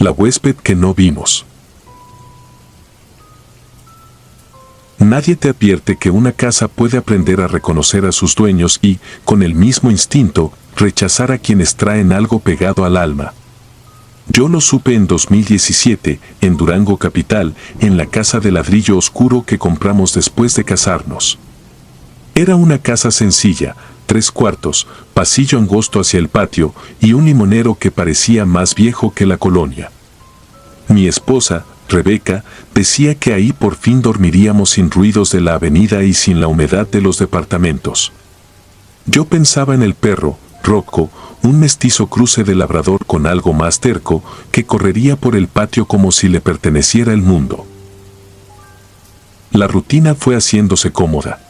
La huésped que no vimos. Nadie te advierte que una casa puede aprender a reconocer a sus dueños y, con el mismo instinto, rechazar a quienes traen algo pegado al alma. Yo lo supe en 2017, en Durango capital, en la casa de ladrillo oscuro que compramos después de casarnos. Era una casa sencilla, 3 cuartos, pasillo angosto hacia el patio y un limonero que parecía más viejo que la colonia. Mi esposa, Rebeca, decía que ahí por fin dormiríamos sin ruidos de la avenida y sin la humedad de los departamentos. Yo pensaba en el perro, Rocco, un mestizo cruce de labrador con algo más terco, que correría por el patio como si le perteneciera el mundo. La rutina fue haciéndose cómoda.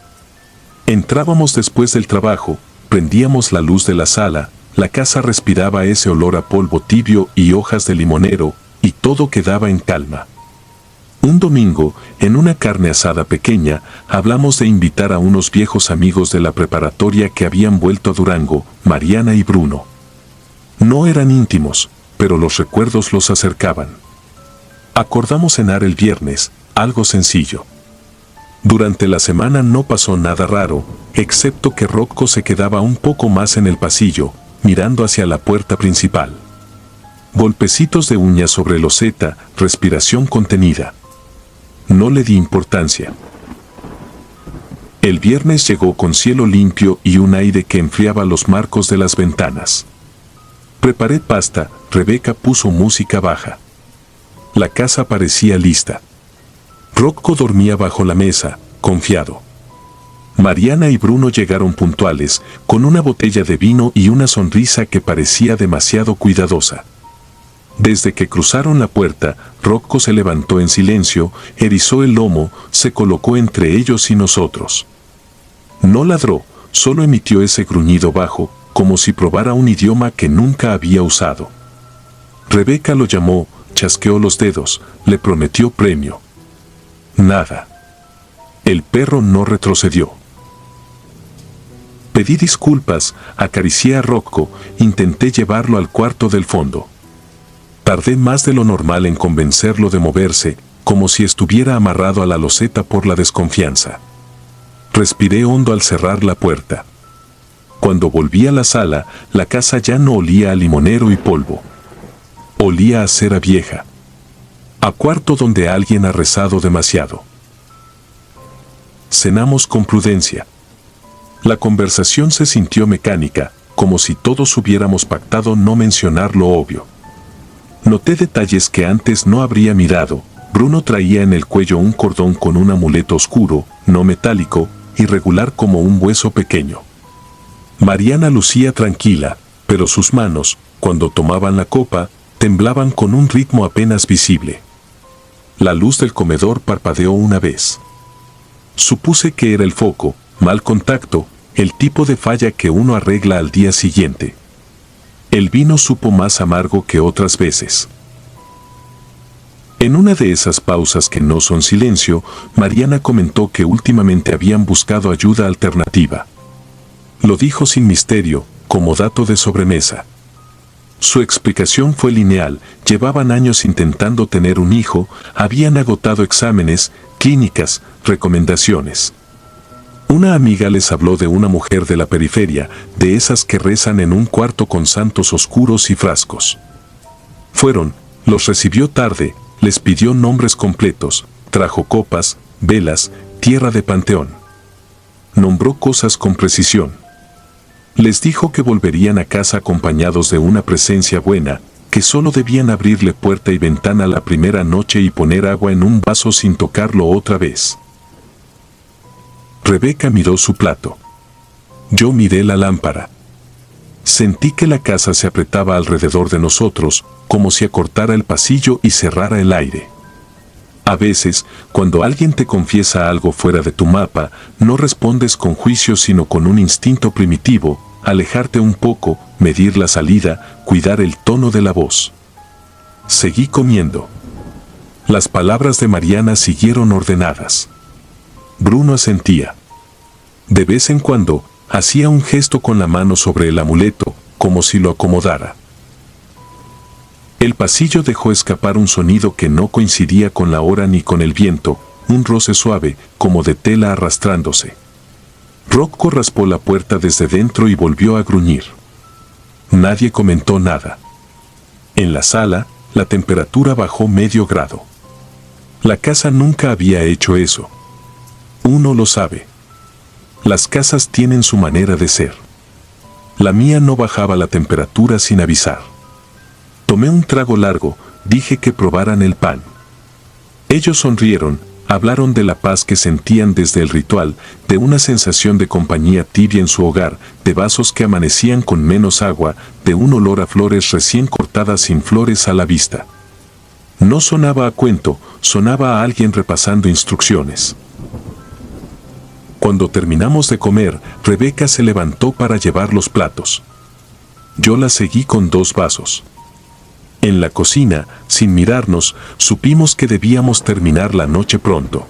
Entrábamos después del trabajo, prendíamos la luz de la sala, la casa respiraba ese olor a polvo tibio y hojas de limonero, y todo quedaba en calma. Un domingo, en una carne asada pequeña, hablamos de invitar a unos viejos amigos de la preparatoria que habían vuelto a Durango, Mariana y Bruno. No eran íntimos, pero los recuerdos los acercaban. Acordamos cenar el viernes, algo sencillo. Durante la semana no pasó nada raro, excepto que Rocco se quedaba un poco más en el pasillo, mirando hacia la puerta principal. Golpecitos de uñas sobre loseta, respiración contenida. No le di importancia. El viernes llegó con cielo limpio y un aire que enfriaba los marcos de las ventanas. Preparé pasta, Rebeca puso música baja. La casa parecía lista. Rocco dormía bajo la mesa, confiado. Mariana y Bruno llegaron puntuales, con una botella de vino y una sonrisa que parecía demasiado cuidadosa. Desde que cruzaron la puerta, Rocco se levantó en silencio, erizó el lomo, se colocó entre ellos y nosotros. No ladró, solo emitió ese gruñido bajo, como si probara un idioma que nunca había usado. Rebeca lo llamó, chasqueó los dedos, le prometió premio. Nada. El perro no retrocedió. Pedí disculpas, acaricié a Rocco, intenté llevarlo al cuarto del fondo. Tardé más de lo normal en convencerlo de moverse, como si estuviera amarrado a la loseta por la desconfianza. Respiré hondo al cerrar la puerta. Cuando volví a la sala, la casa ya no olía a limonero y polvo. Olía a cera vieja. A cuarto donde alguien ha rezado demasiado. Cenamos con prudencia. La conversación se sintió mecánica, como si todos hubiéramos pactado no mencionar lo obvio. Noté detalles que antes no habría mirado. Bruno traía en el cuello un cordón con un amuleto oscuro, no metálico, irregular como un hueso pequeño. Mariana lucía tranquila, pero sus manos, cuando tomaban la copa, temblaban con un ritmo apenas visible. La luz del comedor parpadeó una vez. Supuse que era el foco, mal contacto, el tipo de falla que uno arregla al día siguiente. El vino supo más amargo que otras veces. En una de esas pausas que no son silencio, Mariana comentó que últimamente habían buscado ayuda alternativa. Lo dijo sin misterio, como dato de sobremesa. Su explicación fue lineal, llevaban años intentando tener un hijo, habían agotado exámenes, clínicas, recomendaciones. Una amiga les habló de una mujer de la periferia, de esas que rezan en un cuarto con santos oscuros y frascos. Fueron, los recibió tarde, les pidió nombres completos, trajo copas, velas, tierra de panteón. Nombró cosas con precisión. Les dijo que volverían a casa acompañados de una presencia buena, que solo debían abrirle puerta y ventana la primera noche y poner agua en un vaso sin tocarlo otra vez. Rebeca miró su plato. Yo miré la lámpara. Sentí que la casa se apretaba alrededor de nosotros, como si acortara el pasillo y cerrara el aire. A veces, cuando alguien te confiesa algo fuera de tu mapa, no respondes con juicio sino con un instinto primitivo, alejarte un poco, medir la salida, cuidar el tono de la voz. Seguí comiendo. Las palabras de Mariana siguieron ordenadas. Bruno asentía. De vez en cuando, hacía un gesto con la mano sobre el amuleto, como si lo acomodara. El pasillo dejó escapar un sonido que no coincidía con la hora ni con el viento, un roce suave, como de tela arrastrándose. Rocco raspó la puerta desde dentro y volvió a gruñir. Nadie comentó nada. En la sala, la temperatura bajó medio grado. La casa nunca había hecho eso. Uno lo sabe. Las casas tienen su manera de ser. La mía no bajaba la temperatura sin avisar. Tomé un trago largo, dije que probaran el pan. Ellos sonrieron, hablaron de la paz que sentían desde el ritual, de una sensación de compañía tibia en su hogar, de vasos que amanecían con menos agua, de un olor a flores recién cortadas sin flores a la vista. No sonaba a cuento, sonaba a alguien repasando instrucciones. Cuando terminamos de comer, Rebeca se levantó para llevar los platos. Yo la seguí con 2 vasos. En la cocina, sin mirarnos, supimos que debíamos terminar la noche pronto.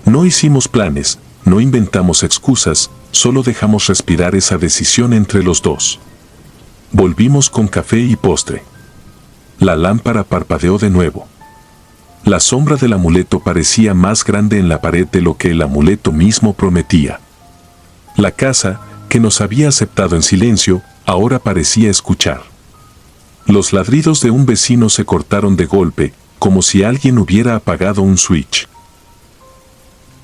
No hicimos planes, no inventamos excusas, solo dejamos respirar esa decisión entre los dos. Volvimos con café y postre. La lámpara parpadeó de nuevo. La sombra del amuleto parecía más grande en la pared de lo que el amuleto mismo prometía. La casa, que nos había aceptado en silencio, ahora parecía escuchar. Los ladridos de un vecino se cortaron de golpe, como si alguien hubiera apagado un switch.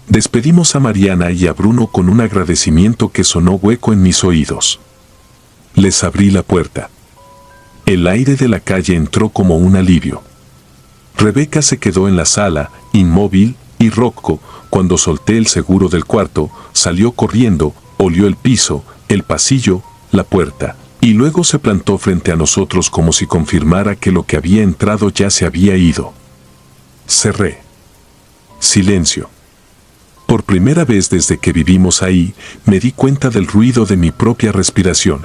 Despedimos a Mariana y a Bruno con un agradecimiento que sonó hueco en mis oídos. Les abrí la puerta. El aire de la calle entró como un alivio. Rebeca se quedó en la sala, inmóvil, y Rocco, cuando solté el seguro del cuarto, salió corriendo, olió el piso, el pasillo, la puerta, y luego se plantó frente a nosotros como si confirmara que lo que había entrado ya se había ido. Cerré. Silencio. Por primera vez desde que vivimos ahí, me di cuenta del ruido de mi propia respiración.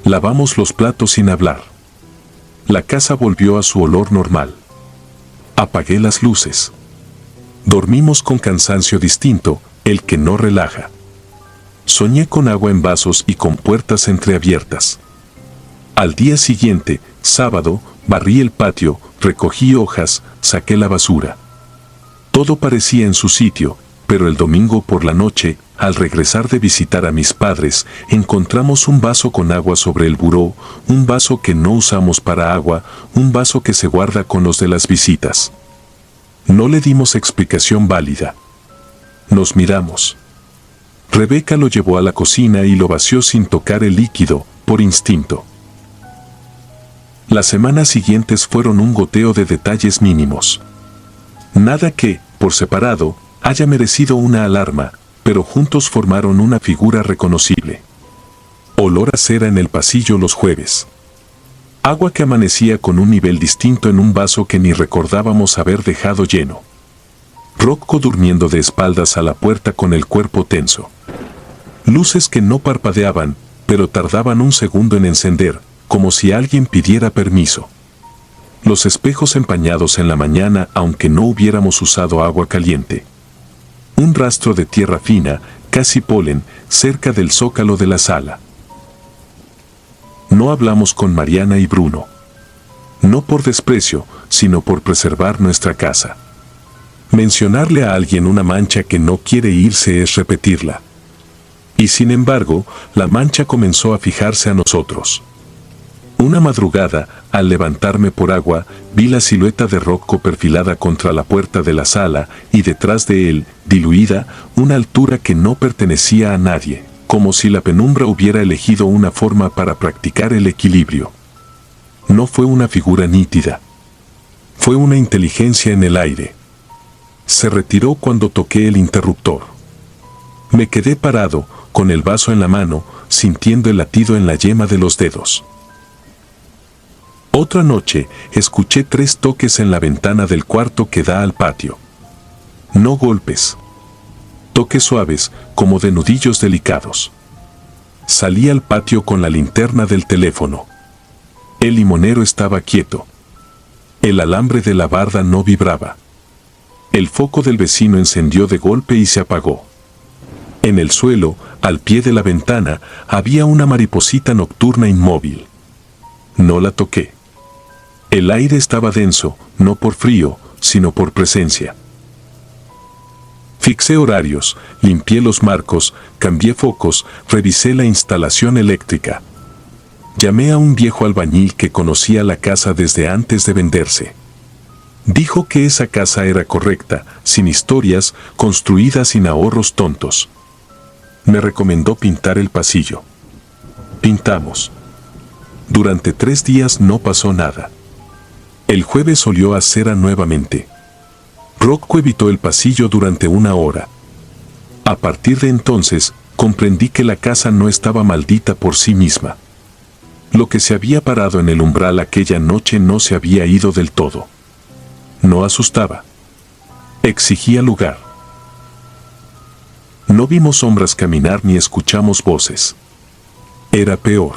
Lavamos los platos sin hablar. La casa volvió a su olor normal. Apagué las luces. Dormimos con cansancio distinto, el que no relaja. Soñé con agua en vasos y con puertas entreabiertas. Al día siguiente, sábado, barrí el patio, recogí hojas, saqué la basura. Todo parecía en su sitio, pero el domingo por la noche, al regresar de visitar a mis padres, encontramos un vaso con agua sobre el buró, un vaso que no usamos para agua, un vaso que se guarda con los de las visitas. No le dimos explicación válida. Nos miramos. Rebeca lo llevó a la cocina y lo vació sin tocar el líquido, por instinto. Las semanas siguientes fueron un goteo de detalles mínimos. Nada que, por separado, haya merecido una alarma, pero juntos formaron una figura reconocible. Olor a cera en el pasillo los jueves. Agua que amanecía con un nivel distinto en un vaso que ni recordábamos haber dejado lleno. Rocco durmiendo de espaldas a la puerta con el cuerpo tenso. Luces que no parpadeaban, pero tardaban un segundo en encender, como si alguien pidiera permiso. Los espejos empañados en la mañana aunque no hubiéramos usado agua caliente. Un rastro de tierra fina, casi polen, cerca del zócalo de la sala. No hablamos con Mariana y Bruno. No por desprecio, sino por preservar nuestra casa. Mencionarle a alguien una mancha que no quiere irse es repetirla. Y sin embargo, la mancha comenzó a fijarse a nosotros. Una madrugada, al levantarme por agua, vi la silueta de Rocco perfilada contra la puerta de la sala y detrás de él, diluida, una altura que no pertenecía a nadie, como si la penumbra hubiera elegido una forma para practicar el equilibrio. No fue una figura nítida. Fue una inteligencia en el aire. Se retiró cuando toqué el interruptor. Me quedé parado, con el vaso en la mano, sintiendo el latido en la yema de los dedos. Otra noche, escuché 3 toques en la ventana del cuarto que da al patio. No golpes. Toques suaves, como de nudillos delicados. Salí al patio con la linterna del teléfono. El limonero estaba quieto. El alambre de la barda no vibraba. El foco del vecino encendió de golpe y se apagó. En el suelo, al pie de la ventana, había una mariposita nocturna inmóvil. No la toqué. El aire estaba denso, no por frío, sino por presencia. Fixé horarios, limpié los marcos, cambié focos, revisé la instalación eléctrica. Llamé a un viejo albañil que conocía la casa desde antes de venderse. Dijo que esa casa era correcta, sin historias, construida sin ahorros tontos. Me recomendó pintar el pasillo. Pintamos. Durante 3 días no pasó nada. El jueves olió a cera nuevamente. Rocco evitó el pasillo durante 1 hora. A partir de entonces, comprendí que la casa no estaba maldita por sí misma. Lo que se había parado en el umbral aquella noche no se había ido del todo. No asustaba. Exigía lugar. No vimos sombras caminar ni escuchamos voces. Era peor.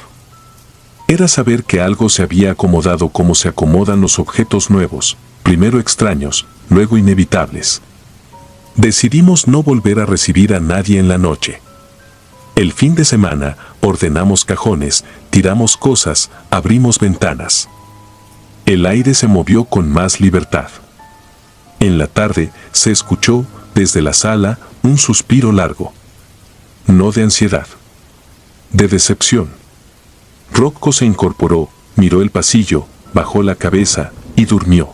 Era saber que algo se había acomodado como se acomodan los objetos nuevos, primero extraños, luego inevitables. Decidimos no volver a recibir a nadie en la noche. El fin de semana, ordenamos cajones, tiramos cosas, abrimos ventanas. El aire se movió con más libertad. En la tarde, se escuchó, desde la sala, un suspiro largo. No de ansiedad. De decepción. Rocco se incorporó, miró el pasillo, bajó la cabeza y durmió.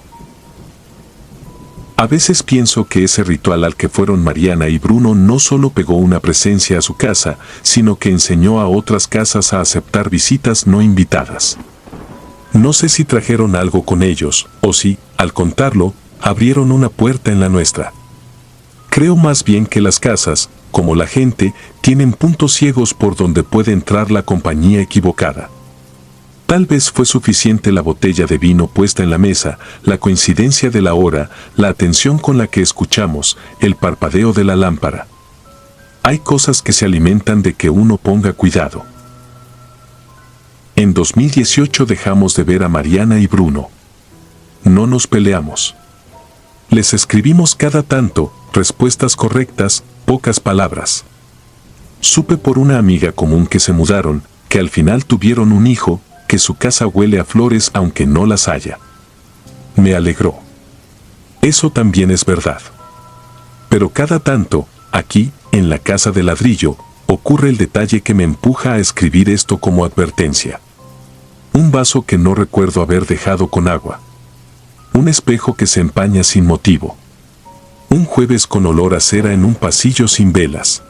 A veces pienso que ese ritual al que fueron Mariana y Bruno no solo pegó una presencia a su casa, sino que enseñó a otras casas a aceptar visitas no invitadas. No sé si trajeron algo con ellos, o si, al contarlo, abrieron una puerta en la nuestra. Creo más bien que las casas, como la gente, tienen puntos ciegos por donde puede entrar la compañía equivocada. Tal vez fue suficiente la botella de vino puesta en la mesa, la coincidencia de la hora, la atención con la que escuchamos, el parpadeo de la lámpara. Hay cosas que se alimentan de que uno ponga cuidado. En 2018 dejamos de ver a Mariana y Bruno. No nos peleamos. Les escribimos cada tanto, respuestas correctas, pocas palabras. Supe por una amiga común que se mudaron, que al final tuvieron un hijo, que su casa huele a flores aunque no las haya. Me alegró. Eso también es verdad. Pero cada tanto, aquí, en la casa de ladrillo, ocurre el detalle que me empuja a escribir esto como advertencia. Un vaso que no recuerdo haber dejado con agua. Un espejo que se empaña sin motivo. Un jueves con olor a cera en un pasillo sin velas.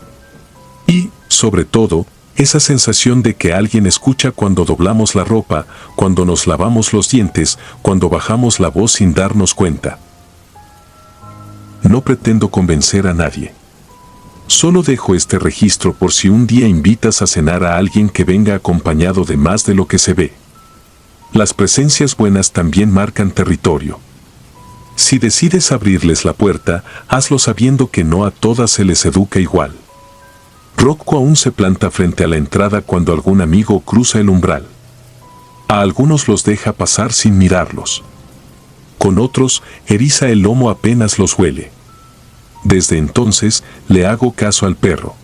Y, sobre todo, esa sensación de que alguien escucha cuando doblamos la ropa, cuando nos lavamos los dientes, cuando bajamos la voz sin darnos cuenta. No pretendo convencer a nadie. Solo dejo este registro por si un día invitas a cenar a alguien que venga acompañado de más de lo que se ve. Las presencias buenas también marcan territorio. Si decides abrirles la puerta, hazlo sabiendo que no a todas se les educa igual. Rocco aún se planta frente a la entrada cuando algún amigo cruza el umbral. A algunos los deja pasar sin mirarlos. Con otros, eriza el lomo apenas los huele. Desde entonces, le hago caso al perro.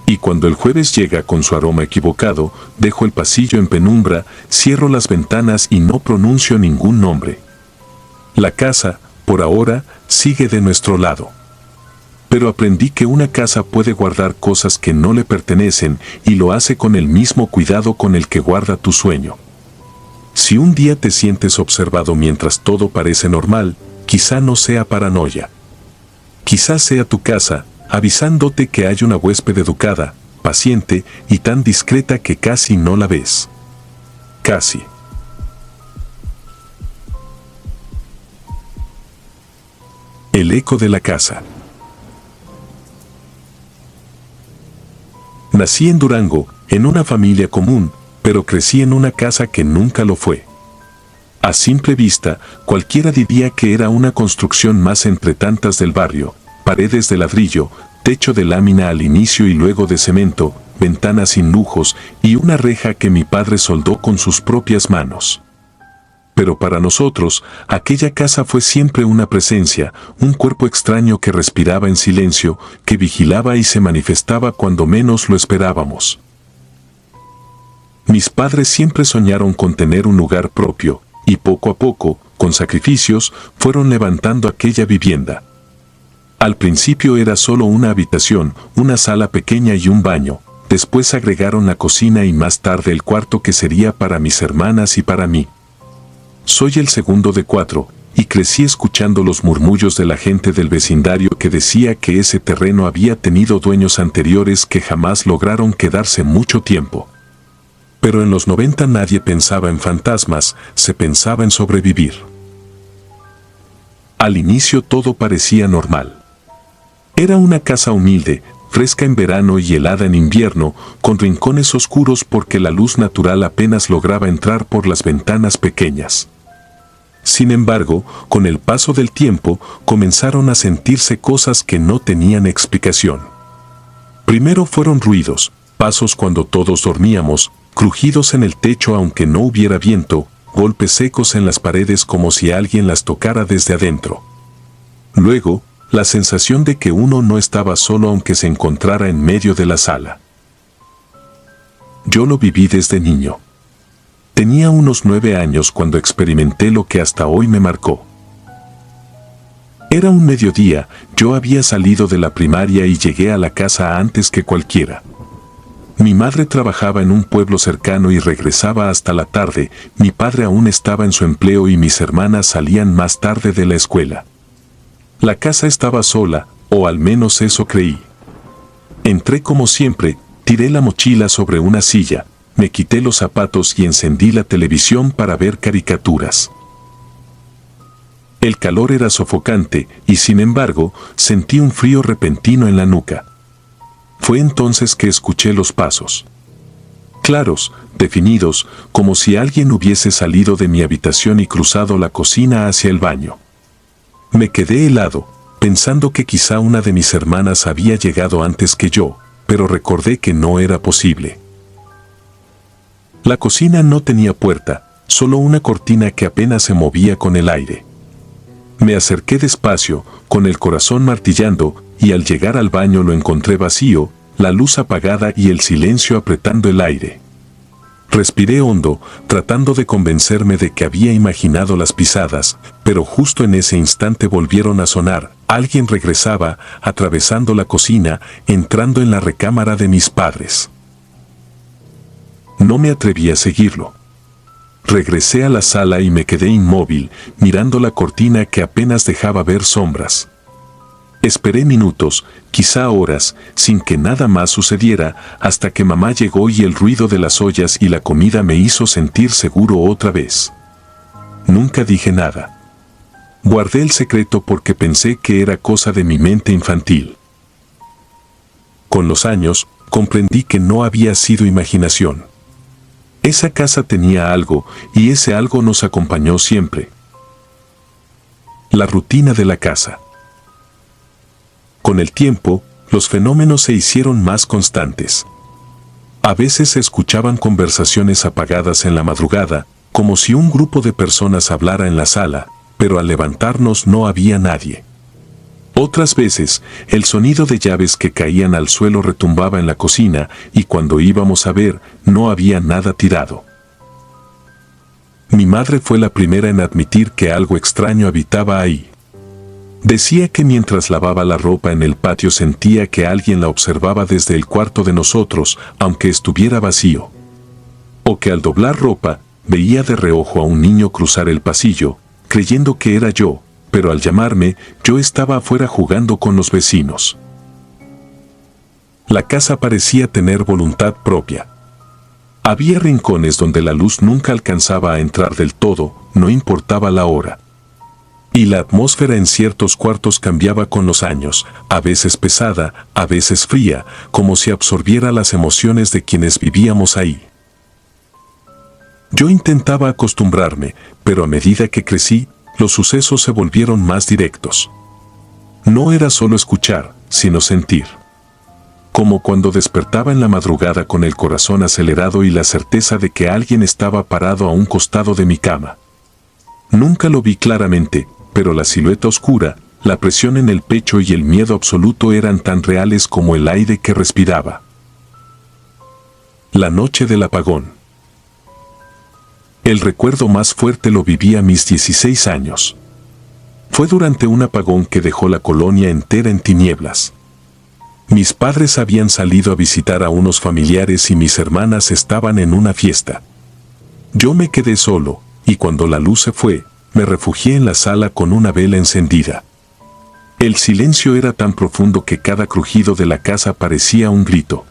Y cuando el jueves llega con su aroma equivocado, dejo el pasillo en penumbra, cierro las ventanas y no pronuncio ningún nombre. La casa, por ahora, sigue de nuestro lado. Pero aprendí que una casa puede guardar cosas que no le pertenecen y lo hace con el mismo cuidado con el que guarda tu sueño. Si un día te sientes observado mientras todo parece normal, quizá no sea paranoia. Quizá sea tu casa, avisándote que hay una huésped educada, paciente y tan discreta que casi no la ves. Casi. El eco de la casa. Nací en Durango, en una familia común, pero crecí en una casa que nunca lo fue. A simple vista, cualquiera diría que era una construcción más entre tantas del barrio, paredes de ladrillo, techo de lámina al inicio y luego de cemento, ventanas sin lujos y una reja que mi padre soldó con sus propias manos. Pero para nosotros, aquella casa fue siempre una presencia, un cuerpo extraño que respiraba en silencio, que vigilaba y se manifestaba cuando menos lo esperábamos. Mis padres siempre soñaron con tener un lugar propio, y poco a poco, con sacrificios, fueron levantando aquella vivienda. Al principio era solo una habitación, una sala pequeña y un baño. Después agregaron la cocina y más tarde el cuarto que sería para mis hermanas y para mí. Soy el segundo de 4, y crecí escuchando los murmullos de la gente del vecindario que decía que ese terreno había tenido dueños anteriores que jamás lograron quedarse mucho tiempo. Pero en los 90 nadie pensaba en fantasmas, se pensaba en sobrevivir. Al inicio todo parecía normal. Era una casa humilde, fresca en verano y helada en invierno, con rincones oscuros porque la luz natural apenas lograba entrar por las ventanas pequeñas. Sin embargo, con el paso del tiempo, comenzaron a sentirse cosas que no tenían explicación. Primero fueron ruidos, pasos cuando todos dormíamos, crujidos en el techo aunque no hubiera viento, golpes secos en las paredes como si alguien las tocara desde adentro. Luego, la sensación de que uno no estaba solo aunque se encontrara en medio de la sala. Yo lo viví desde niño. Tenía unos 9 años cuando experimenté lo que hasta hoy me marcó. Era un mediodía, yo había salido de la primaria y llegué a la casa antes que cualquiera. Mi madre trabajaba en un pueblo cercano y regresaba hasta la tarde, mi padre aún estaba en su empleo y mis hermanas salían más tarde de la escuela. La casa estaba sola, o al menos eso creí. Entré como siempre, tiré la mochila sobre una silla, me quité los zapatos y encendí la televisión para ver caricaturas. El calor era sofocante y sin embargo sentí un frío repentino en la nuca. Fue entonces que escuché los pasos. Claros, definidos, como si alguien hubiese salido de mi habitación y cruzado la cocina hacia el baño. Me quedé helado, pensando que quizá una de mis hermanas había llegado antes que yo, pero recordé que no era posible. La cocina no tenía puerta, solo una cortina que apenas se movía con el aire. Me acerqué despacio, con el corazón martillando, y al llegar al baño lo encontré vacío, la luz apagada y el silencio apretando el aire. Respiré hondo, tratando de convencerme de que había imaginado las pisadas, pero justo en ese instante volvieron a sonar. Alguien regresaba, atravesando la cocina, entrando en la recámara de mis padres. No me atreví a seguirlo. Regresé a la sala y me quedé inmóvil, mirando la cortina que apenas dejaba ver sombras. Esperé minutos, quizá horas, sin que nada más sucediera, hasta que mamá llegó y el ruido de las ollas y la comida me hizo sentir seguro otra vez. Nunca dije nada. Guardé el secreto porque pensé que era cosa de mi mente infantil. Con los años, comprendí que no había sido imaginación. Esa casa tenía algo, y ese algo nos acompañó siempre. La rutina de la casa. Con el tiempo, los fenómenos se hicieron más constantes. A veces se escuchaban conversaciones apagadas en la madrugada, como si un grupo de personas hablara en la sala, pero al levantarnos no había nadie. Otras veces, el sonido de llaves que caían al suelo retumbaba en la cocina y cuando íbamos a ver, no había nada tirado. Mi madre fue la primera en admitir que algo extraño habitaba ahí. Decía que mientras lavaba la ropa en el patio sentía que alguien la observaba desde el cuarto de nosotros, aunque estuviera vacío. O que al doblar ropa, veía de reojo a un niño cruzar el pasillo, creyendo que era yo, pero al llamarme, yo estaba afuera jugando con los vecinos. La casa parecía tener voluntad propia. Había rincones donde la luz nunca alcanzaba a entrar del todo, no importaba la hora. Y la atmósfera en ciertos cuartos cambiaba con los años, a veces pesada, a veces fría, como si absorbiera las emociones de quienes vivíamos ahí. Yo intentaba acostumbrarme, pero a medida que crecí, los sucesos se volvieron más directos. No era solo escuchar, sino sentir. Como cuando despertaba en la madrugada con el corazón acelerado y la certeza de que alguien estaba parado a un costado de mi cama. Nunca lo vi claramente, pero la silueta oscura, la presión en el pecho y el miedo absoluto eran tan reales como el aire que respiraba. La noche del apagón. El recuerdo más fuerte lo viví a mis 16 años. Fue durante un apagón que dejó la colonia entera en tinieblas. Mis padres habían salido a visitar a unos familiares y mis hermanas estaban en una fiesta. Yo me quedé solo, y cuando la luz se fue, me refugié en la sala con una vela encendida. El silencio era tan profundo que cada crujido de la casa parecía un grito.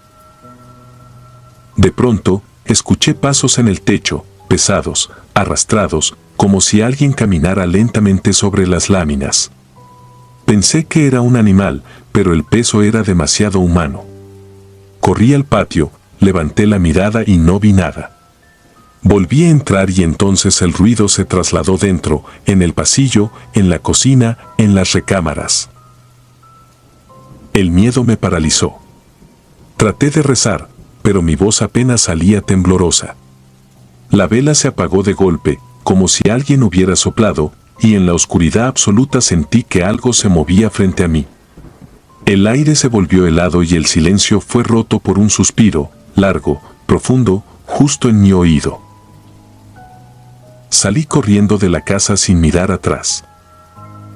De pronto, escuché pasos en el techo, pesados, arrastrados, como si alguien caminara lentamente sobre las láminas. Pensé que era un animal, pero el peso era demasiado humano. Corrí al patio, levanté la mirada y no vi nada. Volví a entrar y entonces el ruido se trasladó dentro, en el pasillo, en la cocina, en las recámaras. El miedo me paralizó. Traté de rezar, pero mi voz apenas salía temblorosa. La vela se apagó de golpe, como si alguien hubiera soplado, y en la oscuridad absoluta sentí que algo se movía frente a mí. El aire se volvió helado y el silencio fue roto por un suspiro, largo, profundo, justo en mi oído. Salí corriendo de la casa sin mirar atrás.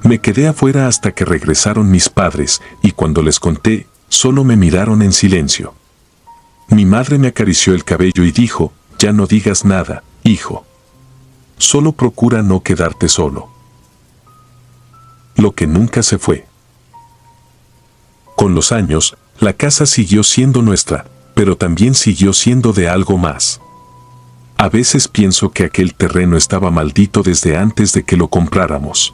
Me quedé afuera hasta que regresaron mis padres, y cuando les conté, solo me miraron en silencio. Mi madre me acarició el cabello y dijo: «Ya no digas nada, hijo. Solo procura no quedarte solo». Lo que nunca se fue. Con los años, la casa siguió siendo nuestra, pero también siguió siendo de algo más. A veces pienso que aquel terreno estaba maldito desde antes de que lo compráramos.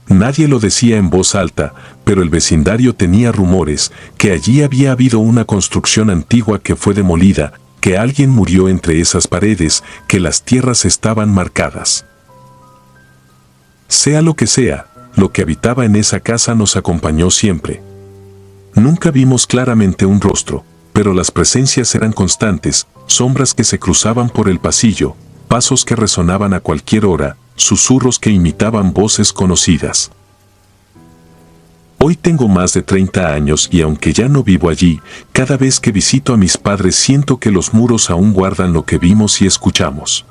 Nadie lo decía en voz alta, pero el vecindario tenía rumores que allí había habido una construcción antigua que fue demolida, que alguien murió entre esas paredes, que las tierras estaban marcadas. Sea lo que sea, lo que habitaba en esa casa nos acompañó siempre. Nunca vimos claramente un rostro, pero las presencias eran constantes, sombras que se cruzaban por el pasillo, pasos que resonaban a cualquier hora, susurros que imitaban voces conocidas. Hoy tengo más de 30 años y aunque ya no vivo allí, cada vez que visito a mis padres siento que los muros aún guardan lo que vimos y escuchamos.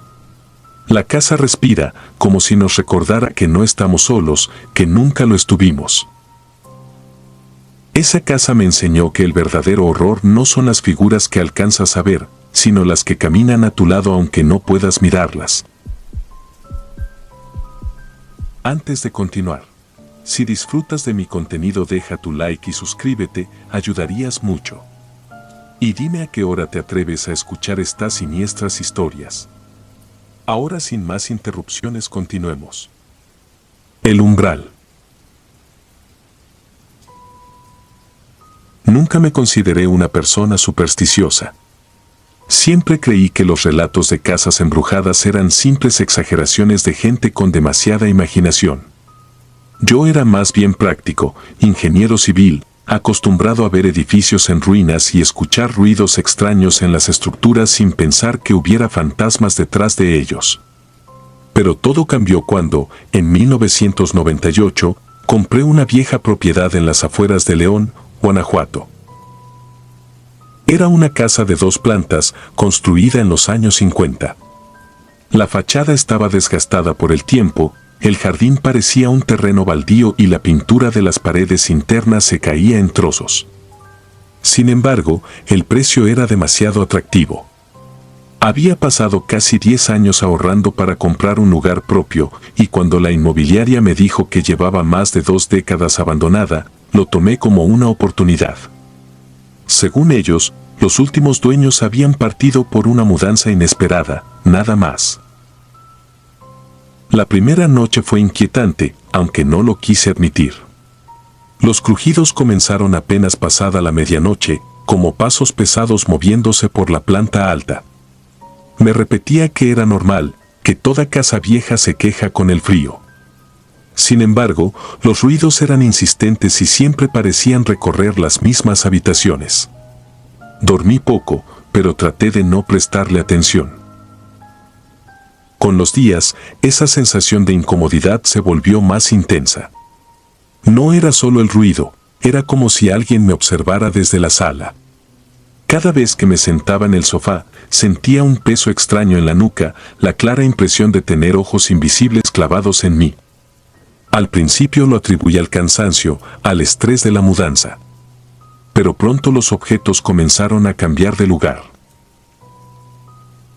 La casa respira, como si nos recordara que no estamos solos, que nunca lo estuvimos. Esa casa me enseñó que el verdadero horror no son las figuras que alcanzas a ver, sino las que caminan a tu lado aunque no puedas mirarlas. Antes de continuar, si disfrutas de mi contenido deja tu like y suscríbete, ayudarías mucho. Y dime a qué hora te atreves a escuchar estas siniestras historias. Ahora sin más interrupciones continuemos. El umbral. Nunca me consideré una persona supersticiosa. Siempre creí que los relatos de casas embrujadas eran simples exageraciones de gente con demasiada imaginación. Yo era más bien práctico, ingeniero civil, acostumbrado a ver edificios en ruinas y escuchar ruidos extraños en las estructuras sin pensar que hubiera fantasmas detrás de ellos. Pero todo cambió cuando, en 1998, compré una vieja propiedad en las afueras de León, Guanajuato. Era una casa de 2 plantas, construida en los años 50. La fachada estaba desgastada por el tiempo, el jardín parecía un terreno baldío y la pintura de las paredes internas se caía en trozos. Sin embargo, el precio era demasiado atractivo. Había pasado casi 10 años ahorrando para comprar un lugar propio, y cuando la inmobiliaria me dijo que llevaba más de 2 décadas abandonada, lo tomé como una oportunidad. Según ellos, los últimos dueños habían partido por una mudanza inesperada, nada más. La primera noche fue inquietante, aunque no lo quise admitir. Los crujidos comenzaron apenas pasada la medianoche, como pasos pesados moviéndose por la planta alta. Me repetía que era normal, que toda casa vieja se queja con el frío. Sin embargo, los ruidos eran insistentes y siempre parecían recorrer las mismas habitaciones. Dormí poco, pero traté de no prestarle atención. Con los días, esa sensación de incomodidad se volvió más intensa. No era solo el ruido, era como si alguien me observara desde la sala. Cada vez que me sentaba en el sofá, sentía un peso extraño en la nuca, la clara impresión de tener ojos invisibles clavados en mí. Al principio lo atribuí al cansancio, al estrés de la mudanza. Pero pronto los objetos comenzaron a cambiar de lugar.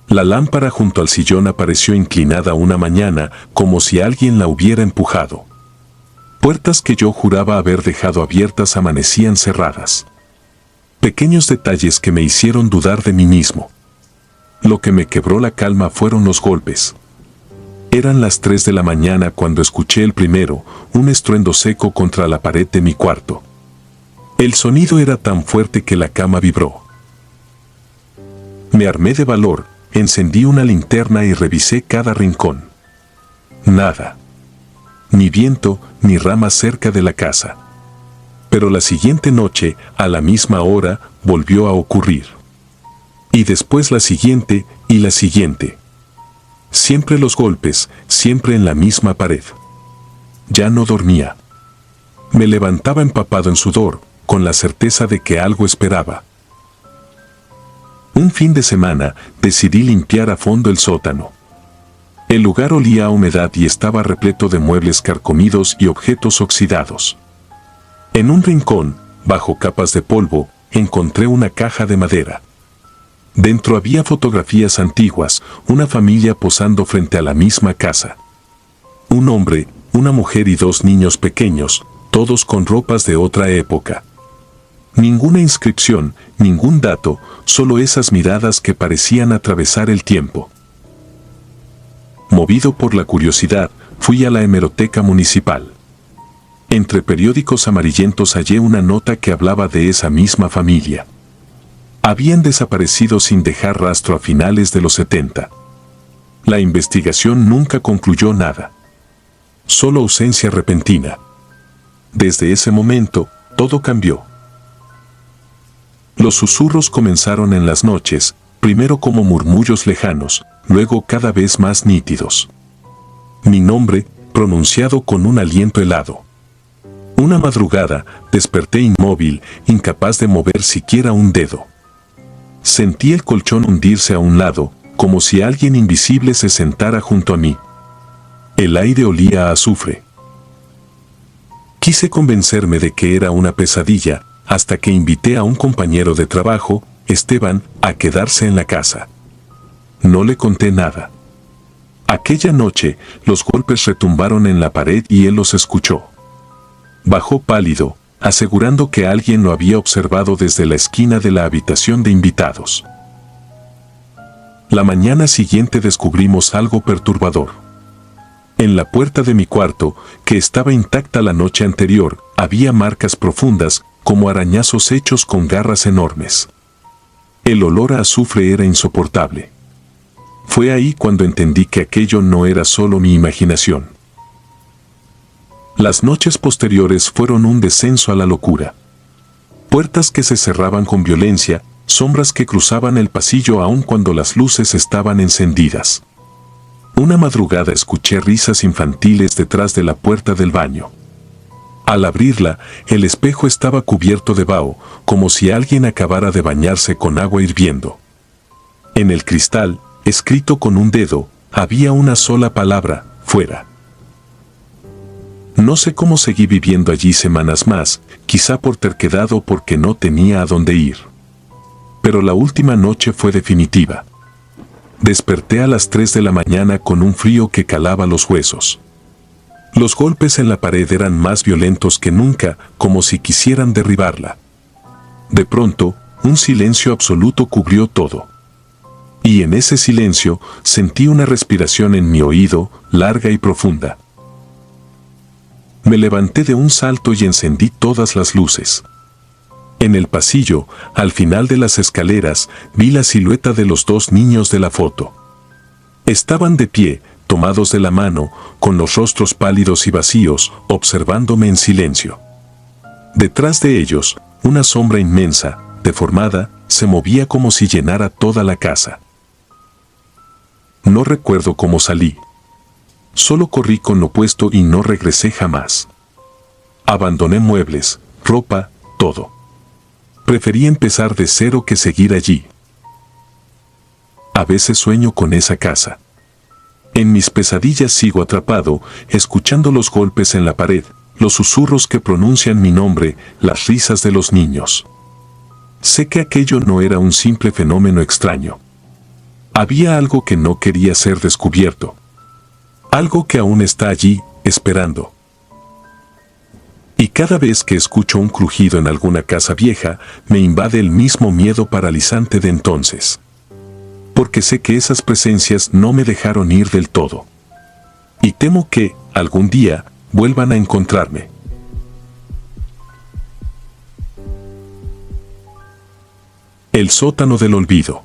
La lámpara junto al sillón apareció inclinada una mañana, como si alguien la hubiera empujado. Puertas que yo juraba haber dejado abiertas amanecían cerradas. Pequeños detalles que me hicieron dudar de mí mismo. Lo que me quebró la calma fueron los golpes. Eran las 3 de la mañana cuando escuché el primero, un estruendo seco contra la pared de mi cuarto. El sonido era tan fuerte que la cama vibró. Me armé de valor, encendí una linterna y revisé cada rincón. Nada. Ni viento, ni ramas cerca de la casa. Pero la siguiente noche, a la misma hora, volvió a ocurrir. Y después la siguiente, y la siguiente. Siempre los golpes, siempre en la misma pared. Ya no dormía. Me levantaba empapado en sudor, con la certeza de que algo esperaba. Un fin de semana, decidí limpiar a fondo el sótano. El lugar olía a humedad y estaba repleto de muebles carcomidos y objetos oxidados. En un rincón, bajo capas de polvo, encontré una caja de madera. Dentro había fotografías antiguas, una familia posando frente a la misma casa. Un hombre, una mujer y 2 niños pequeños, todos con ropas de otra época. Ninguna inscripción, ningún dato, solo esas miradas que parecían atravesar el tiempo. Movido por la curiosidad, fui a la hemeroteca municipal. Entre periódicos amarillentos hallé una nota que hablaba de esa misma familia. Habían desaparecido sin dejar rastro a finales de los 70. La investigación nunca concluyó nada. Solo ausencia repentina. Desde ese momento, todo cambió. Los susurros comenzaron en las noches, primero como murmullos lejanos, luego cada vez más nítidos. Mi nombre, pronunciado con un aliento helado. Una madrugada, desperté inmóvil, incapaz de mover siquiera un dedo. Sentí el colchón hundirse a un lado, como si alguien invisible se sentara junto a mí. El aire olía a azufre. Quise convencerme de que era una pesadilla, hasta que invité a un compañero de trabajo, Esteban, a quedarse en la casa. No le conté nada. Aquella noche, los golpes retumbaron en la pared y él los escuchó. Bajó pálido, asegurando que alguien lo había observado desde la esquina de la habitación de invitados. La mañana siguiente descubrimos algo perturbador. En la puerta de mi cuarto, que estaba intacta la noche anterior, había marcas profundas, como arañazos hechos con garras enormes. El olor a azufre era insoportable. Fue ahí cuando entendí que aquello no era solo mi imaginación. Las noches posteriores fueron un descenso a la locura. Puertas que se cerraban con violencia, sombras que cruzaban el pasillo aun cuando las luces estaban encendidas. Una madrugada escuché risas infantiles detrás de la puerta del baño. Al abrirla, el espejo estaba cubierto de vaho, como si alguien acabara de bañarse con agua hirviendo. En el cristal, escrito con un dedo, había una sola palabra: fuera. No sé cómo seguí viviendo allí semanas más, quizá por terquedad o porque no tenía a dónde ir. Pero la última noche fue definitiva. Desperté a las 3 de la mañana con un frío que calaba los huesos. Los golpes en la pared eran más violentos que nunca, como si quisieran derribarla. De pronto, un silencio absoluto cubrió todo. Y en ese silencio sentí una respiración en mi oído, larga y profunda. Me levanté de un salto y encendí todas las luces. En el pasillo, al final de las escaleras, vi la silueta de los 2 niños de la foto. Estaban de pie, tomados de la mano, con los rostros pálidos y vacíos, observándome en silencio. Detrás de ellos, una sombra inmensa, deformada, se movía como si llenara toda la casa. No recuerdo cómo salí. Solo corrí con lo puesto y no regresé jamás. Abandoné muebles, ropa, todo. Preferí empezar de cero que seguir allí. A veces sueño con esa casa. En mis pesadillas sigo atrapado, escuchando los golpes en la pared, los susurros que pronuncian mi nombre, las risas de los niños. Sé que aquello no era un simple fenómeno extraño. Había algo que no quería ser descubierto. Algo que aún está allí, esperando. Y cada vez que escucho un crujido en alguna casa vieja, me invade el mismo miedo paralizante de entonces. Porque sé que esas presencias no me dejaron ir del todo. Y temo que, algún día, vuelvan a encontrarme. El sótano del olvido.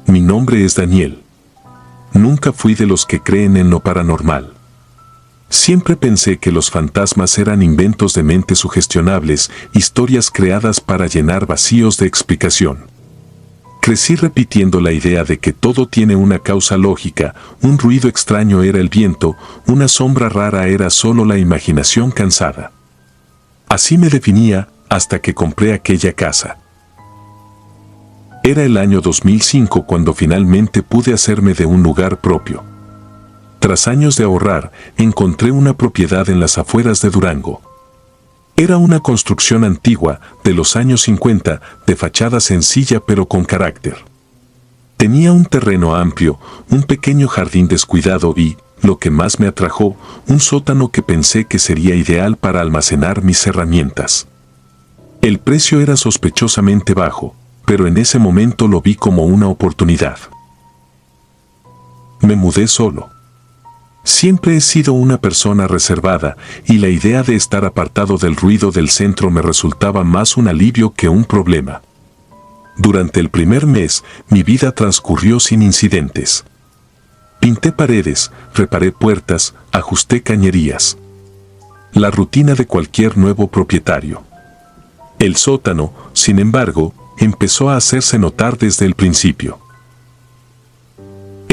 Mi nombre es Daniel. Nunca fui de los que creen en lo paranormal. Siempre pensé que los fantasmas eran inventos de mentes sugestionables, historias creadas para llenar vacíos de explicación. Crecí repitiendo la idea de que todo tiene una causa lógica, un ruido extraño era el viento, una sombra rara era solo la imaginación cansada. Así me definía hasta que compré aquella casa. Era el año 2005 cuando finalmente pude hacerme de un lugar propio. Tras años de ahorrar, encontré una propiedad en las afueras de Durango. Era una construcción antigua, de los años 50, de fachada sencilla pero con carácter. Tenía un terreno amplio, un pequeño jardín descuidado y, lo que más me atrajo, un sótano que pensé que sería ideal para almacenar mis herramientas. El precio era sospechosamente bajo, pero en ese momento lo vi como una oportunidad. Me mudé solo. Siempre he sido una persona reservada y la idea de estar apartado del ruido del centro me resultaba más un alivio que un problema. Durante el primer mes, mi vida transcurrió sin incidentes. Pinté paredes, reparé puertas, ajusté cañerías. La rutina de cualquier nuevo propietario. El sótano, sin embargo, empezó a hacerse notar desde el principio.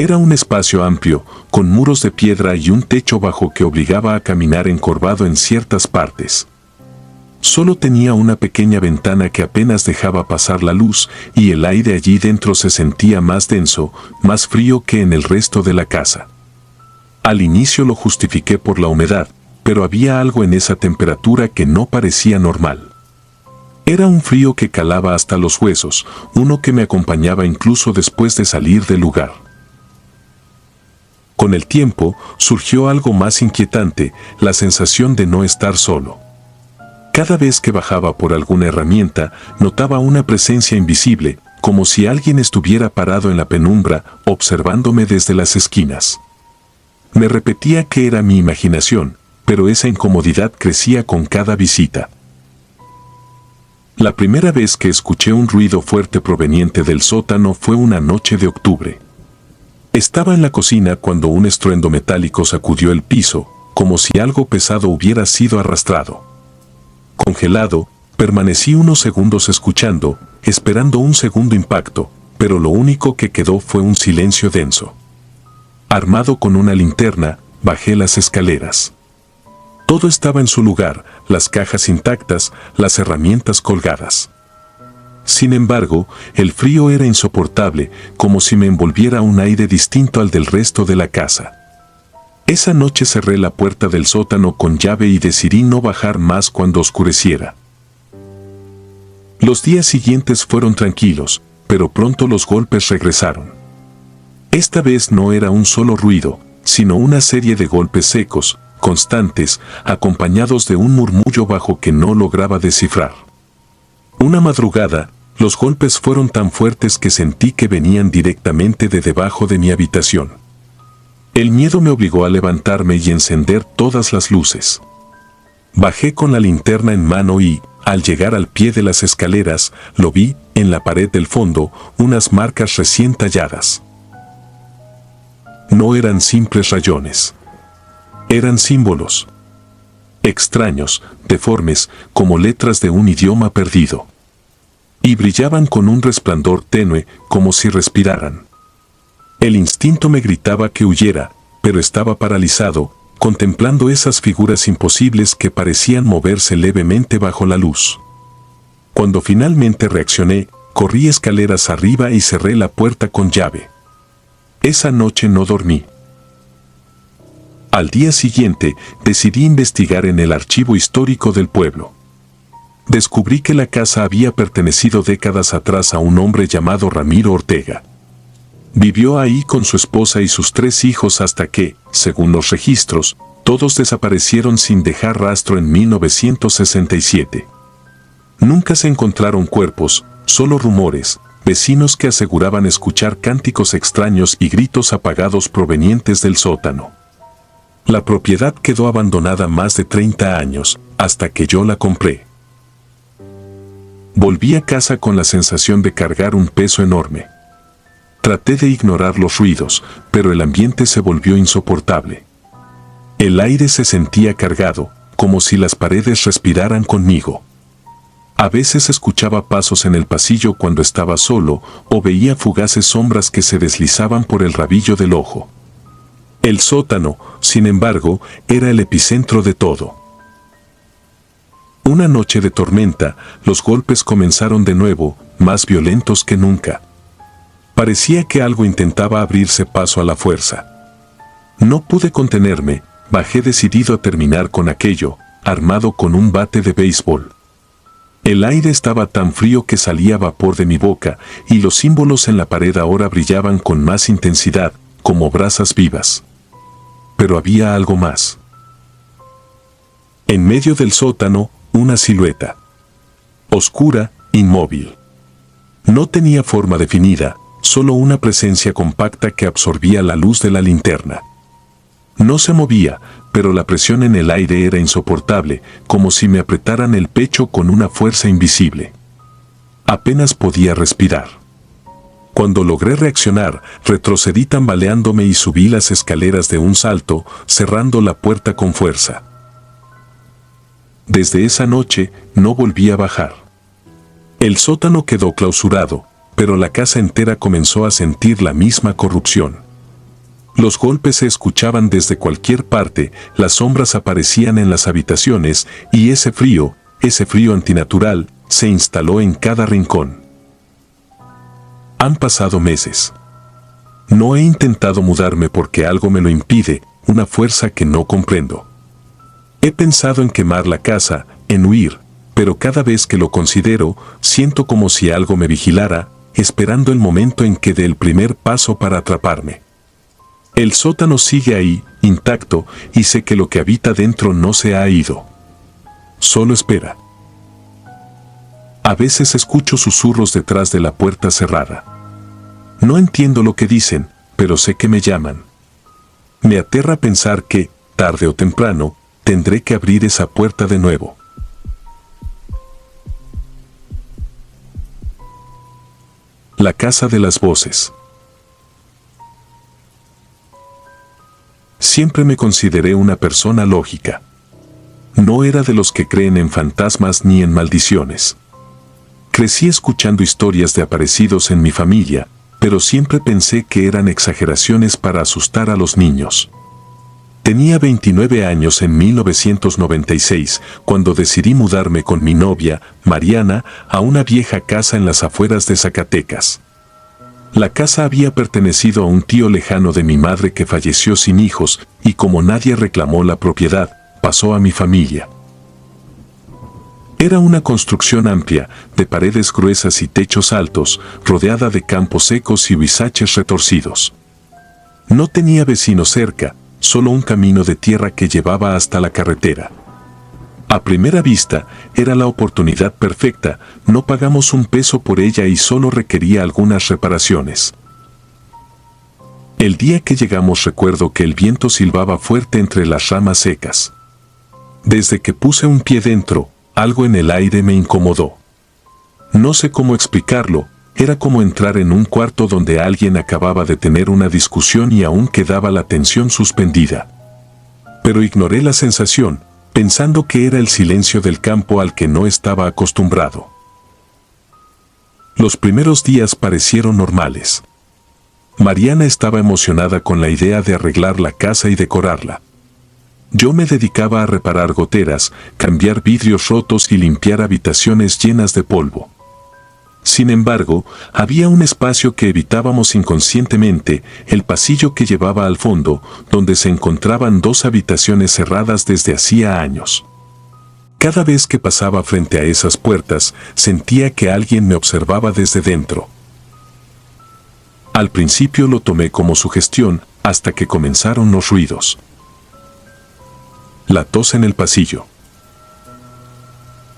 Era un espacio amplio, con muros de piedra y un techo bajo que obligaba a caminar encorvado en ciertas partes. Solo tenía una pequeña ventana que apenas dejaba pasar la luz y el aire allí dentro se sentía más denso, más frío que en el resto de la casa. Al inicio lo justifiqué por la humedad, pero había algo en esa temperatura que no parecía normal. Era un frío que calaba hasta los huesos, uno que me acompañaba incluso después de salir del lugar. Con el tiempo, surgió algo más inquietante, la sensación de no estar solo. Cada vez que bajaba por alguna herramienta, notaba una presencia invisible, como si alguien estuviera parado en la penumbra, observándome desde las esquinas. Me repetía que era mi imaginación, pero esa incomodidad crecía con cada visita. La primera vez que escuché un ruido fuerte proveniente del sótano fue una noche de octubre. Estaba en la cocina cuando un estruendo metálico sacudió el piso, como si algo pesado hubiera sido arrastrado. Congelado, permanecí unos segundos escuchando, esperando un segundo impacto, pero lo único que quedó fue un silencio denso. Armado con una linterna, bajé las escaleras. Todo estaba en su lugar, las cajas intactas, las herramientas colgadas. Sin embargo, el frío era insoportable, como si me envolviera un aire distinto al del resto de la casa. Esa noche cerré la puerta del sótano con llave y decidí no bajar más cuando oscureciera. Los días siguientes fueron tranquilos, pero pronto los golpes regresaron. Esta vez no era un solo ruido, sino una serie de golpes secos, constantes, acompañados de un murmullo bajo que no lograba descifrar. Una madrugada, los golpes fueron tan fuertes que sentí que venían directamente de debajo de mi habitación. El miedo me obligó a levantarme y encender todas las luces. Bajé con la linterna en mano y, al llegar al pie de las escaleras, lo vi, en la pared del fondo, unas marcas recién talladas. No eran simples rayones. Eran símbolos. Extraños, deformes, como letras de un idioma perdido. Y brillaban con un resplandor tenue, como si respiraran. El instinto me gritaba que huyera, pero estaba paralizado, contemplando esas figuras imposibles que parecían moverse levemente bajo la luz. Cuando finalmente reaccioné, corrí escaleras arriba y cerré la puerta con llave. Esa noche no dormí. Al día siguiente, decidí investigar en el archivo histórico del pueblo. Descubrí que la casa había pertenecido décadas atrás a un hombre llamado Ramiro Ortega. Vivió ahí con su esposa y sus 3 hijos hasta que, según los registros, todos desaparecieron sin dejar rastro en 1967. Nunca se encontraron cuerpos, solo rumores, vecinos que aseguraban escuchar cánticos extraños y gritos apagados provenientes del sótano. La propiedad quedó abandonada más de 30 años, hasta que yo la compré. Volví a casa con la sensación de cargar un peso enorme. Traté de ignorar los ruidos, pero el ambiente se volvió insoportable. El aire se sentía cargado, como si las paredes respiraran conmigo. A veces escuchaba pasos en el pasillo cuando estaba solo, o veía fugaces sombras que se deslizaban por el rabillo del ojo. El sótano, sin embargo, era el epicentro de todo. Una noche de tormenta, los golpes comenzaron de nuevo, más violentos que nunca. Parecía que algo intentaba abrirse paso a la fuerza. No pude contenerme, bajé decidido a terminar con aquello, armado con un bate de béisbol. El aire estaba tan frío que salía vapor de mi boca, y los símbolos en la pared ahora brillaban con más intensidad, como brasas vivas. Pero había algo más. En medio del sótano, una silueta. Oscura, inmóvil. No tenía forma definida, solo una presencia compacta que absorbía la luz de la linterna. No se movía, pero la presión en el aire era insoportable, como si me apretaran el pecho con una fuerza invisible. Apenas podía respirar. Cuando logré reaccionar, retrocedí tambaleándome y subí las escaleras de un salto, cerrando la puerta con fuerza. Desde esa noche, no volví a bajar. El sótano quedó clausurado, pero la casa entera comenzó a sentir la misma corrupción. Los golpes se escuchaban desde cualquier parte, las sombras aparecían en las habitaciones, y ese frío antinatural, se instaló en cada rincón. Han pasado meses. No he intentado mudarme porque algo me lo impide, una fuerza que no comprendo. He pensado en quemar la casa, en huir, pero cada vez que lo considero, siento como si algo me vigilara, esperando el momento en que dé el primer paso para atraparme. El sótano sigue ahí, intacto, y sé que lo que habita dentro no se ha ido. Solo espera. A veces escucho susurros detrás de la puerta cerrada. No entiendo lo que dicen, pero sé que me llaman. Me aterra pensar que, tarde o temprano, tendré que abrir esa puerta de nuevo. La casa de las voces. Siempre me consideré una persona lógica. No era de los que creen en fantasmas ni en maldiciones. Crecí escuchando historias de aparecidos en mi familia, pero siempre pensé que eran exageraciones para asustar a los niños. Tenía 29 años en 1996, cuando decidí mudarme con mi novia, Mariana, a una vieja casa en las afueras de Zacatecas. La casa había pertenecido a un tío lejano de mi madre que falleció sin hijos, y como nadie reclamó la propiedad, pasó a mi familia. Era una construcción amplia, de paredes gruesas y techos altos, rodeada de campos secos y huizaches retorcidos. No tenía vecinos cerca, solo un camino de tierra que llevaba hasta la carretera. A primera vista, era la oportunidad perfecta, no pagamos un peso por ella y solo requería algunas reparaciones. El día que llegamos recuerdo que el viento silbaba fuerte entre las ramas secas. Desde que puse un pie dentro, algo en el aire me incomodó. No sé cómo explicarlo, era como entrar en un cuarto donde alguien acababa de tener una discusión y aún quedaba la tensión suspendida. Pero ignoré la sensación, pensando que era el silencio del campo al que no estaba acostumbrado. Los primeros días parecieron normales. Mariana estaba emocionada con la idea de arreglar la casa y decorarla. Yo me dedicaba a reparar goteras, cambiar vidrios rotos y limpiar habitaciones llenas de polvo. Sin embargo, había un espacio que evitábamos inconscientemente, el pasillo que llevaba al fondo, donde se encontraban dos habitaciones cerradas desde hacía años. Cada vez que pasaba frente a esas puertas, sentía que alguien me observaba desde dentro. Al principio lo tomé como sugestión, hasta que comenzaron los ruidos. La tos en el pasillo.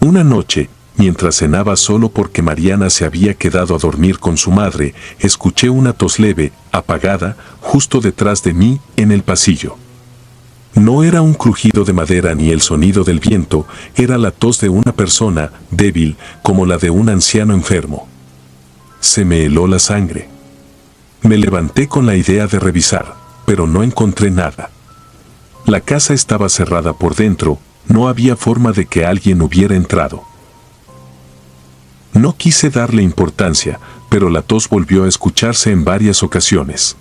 Una noche, mientras cenaba solo porque Mariana se había quedado a dormir con su madre, escuché una tos leve, apagada, justo detrás de mí, en el pasillo. No era un crujido de madera ni el sonido del viento, era la tos de una persona, débil, como la de un anciano enfermo. Se me heló la sangre. Me levanté con la idea de revisar, pero no encontré nada. La casa estaba cerrada por dentro, no había forma de que alguien hubiera entrado. No quise darle importancia, pero la tos volvió a escucharse en varias ocasiones.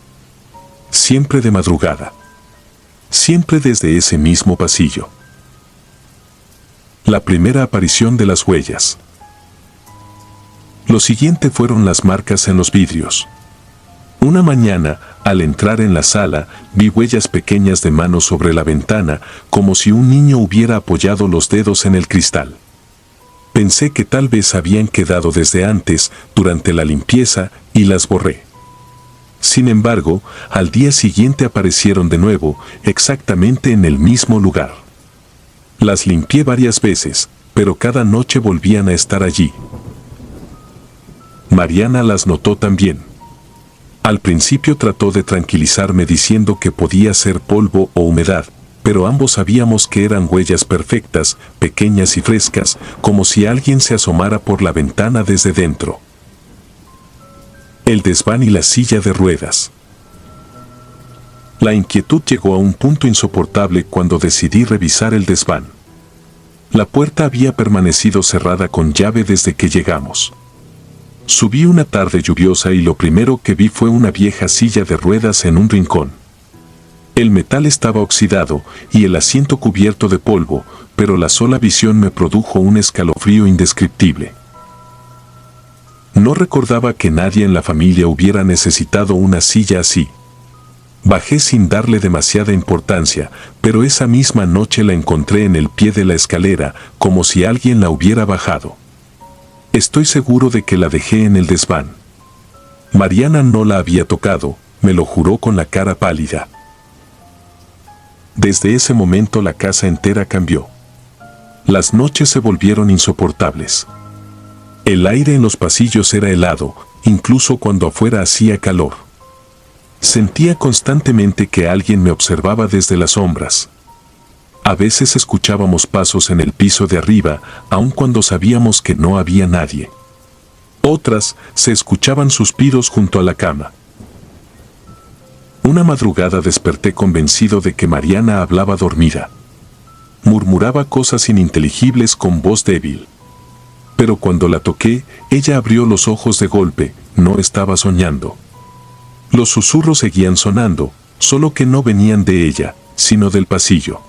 Siempre de madrugada. Siempre desde ese mismo pasillo. La primera aparición de las huellas. Lo siguiente fueron las marcas en los vidrios. Una mañana, al entrar en la sala, vi huellas pequeñas de manos sobre la ventana, como si un niño hubiera apoyado los dedos en el cristal. Pensé que tal vez habían quedado desde antes, durante la limpieza, y las borré. Sin embargo, al día siguiente aparecieron de nuevo, exactamente en el mismo lugar. Las limpié varias veces, pero cada noche volvían a estar allí. Mariana las notó también. Al principio trató de tranquilizarme diciendo que podía ser polvo o humedad, pero ambos sabíamos que eran huellas perfectas, pequeñas y frescas, como si alguien se asomara por la ventana desde dentro. El desván y la silla de ruedas. La inquietud llegó a un punto insoportable cuando decidí revisar el desván. La puerta había permanecido cerrada con llave desde que llegamos. Subí una tarde lluviosa y lo primero que vi fue una vieja silla de ruedas en un rincón. El metal estaba oxidado y el asiento cubierto de polvo, pero la sola visión me produjo un escalofrío indescriptible. No recordaba que nadie en la familia hubiera necesitado una silla así. Bajé sin darle demasiada importancia, pero esa misma noche la encontré en el pie de la escalera, como si alguien la hubiera bajado. Estoy seguro de que la dejé en el desván. Mariana no la había tocado, me lo juró con la cara pálida. Desde ese momento la casa entera cambió. Las noches se volvieron insoportables. El aire en los pasillos era helado, incluso cuando afuera hacía calor. Sentía constantemente que alguien me observaba desde las sombras. A veces escuchábamos pasos en el piso de arriba, aun cuando sabíamos que no había nadie. Otras, se escuchaban suspiros junto a la cama. Una madrugada desperté convencido de que Mariana hablaba dormida. Murmuraba cosas ininteligibles con voz débil. Pero cuando la toqué, ella abrió los ojos de golpe, no estaba soñando. Los susurros seguían sonando, solo que no venían de ella, sino del pasillo.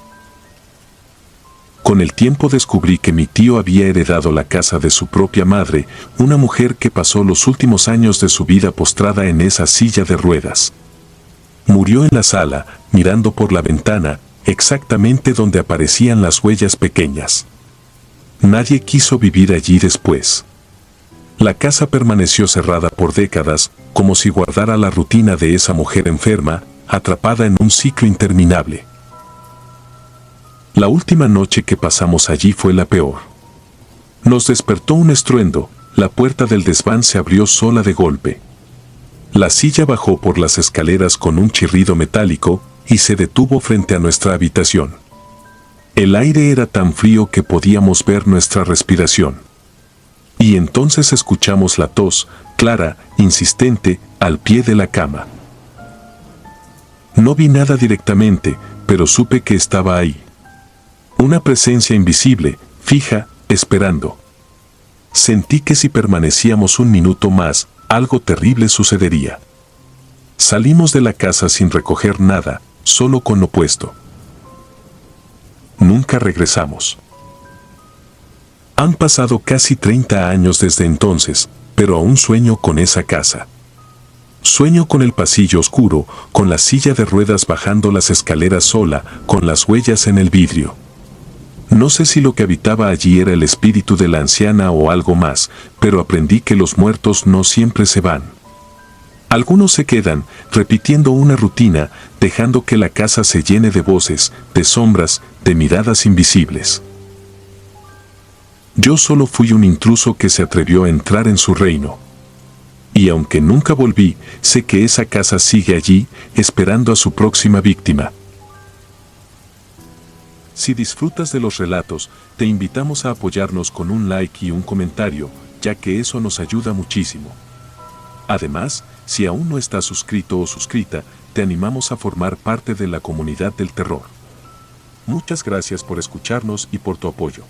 Con el tiempo descubrí que mi tío había heredado la casa de su propia madre, una mujer que pasó los últimos años de su vida postrada en esa silla de ruedas. Murió en la sala, mirando por la ventana, exactamente donde aparecían las huellas pequeñas. Nadie quiso vivir allí después. La casa permaneció cerrada por décadas, como si guardara la rutina de esa mujer enferma, atrapada en un ciclo interminable. La última noche que pasamos allí fue la peor. Nos despertó un estruendo, la puerta del desván se abrió sola de golpe. La silla bajó por las escaleras con un chirrido metálico y se detuvo frente a nuestra habitación. El aire era tan frío que podíamos ver nuestra respiración. Y entonces escuchamos la tos, clara, insistente, al pie de la cama. No vi nada directamente, pero supe que estaba ahí. Una presencia invisible, fija, esperando. Sentí que si permanecíamos un minuto más, algo terrible sucedería. Salimos de la casa sin recoger nada, solo con lo puesto. nunca regresamos. Han pasado casi 30 años desde entonces, pero aún sueño con esa casa. Sueño con el pasillo oscuro, con la silla de ruedas bajando las escaleras sola, con las huellas en el vidrio. No sé si lo que habitaba allí era el espíritu de la anciana o algo más, pero aprendí que los muertos no siempre se van. Algunos se quedan, repitiendo una rutina, dejando que la casa se llene de voces, de sombras, de miradas invisibles. Yo solo fui un intruso que se atrevió a entrar en su reino. Y aunque nunca volví, sé que esa casa sigue allí, esperando a su próxima víctima. Si disfrutas de los relatos, te invitamos a apoyarnos con un like y un comentario, ya que eso nos ayuda muchísimo. Además, si aún no estás suscrito o suscrita, te animamos a formar parte de la comunidad del terror. Muchas gracias por escucharnos y por tu apoyo.